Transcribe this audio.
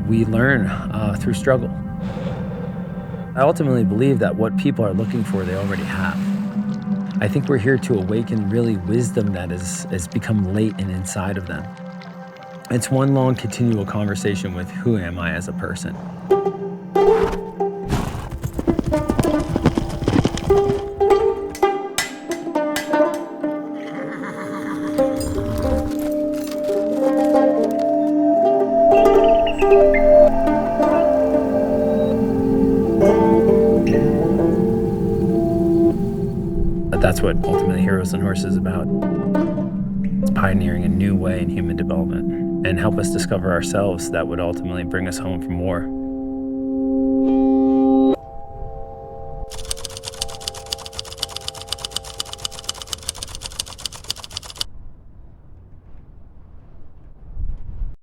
we learn through struggle. I ultimately believe that what people are looking for, they already have. I think we're here to awaken really wisdom that has become latent inside of them. It's one long continual conversation with who am I as a person? But that's what ultimately Heroes and Horses is about. It's pioneering a new way in human development and help us discover ourselves that would ultimately bring us home for more.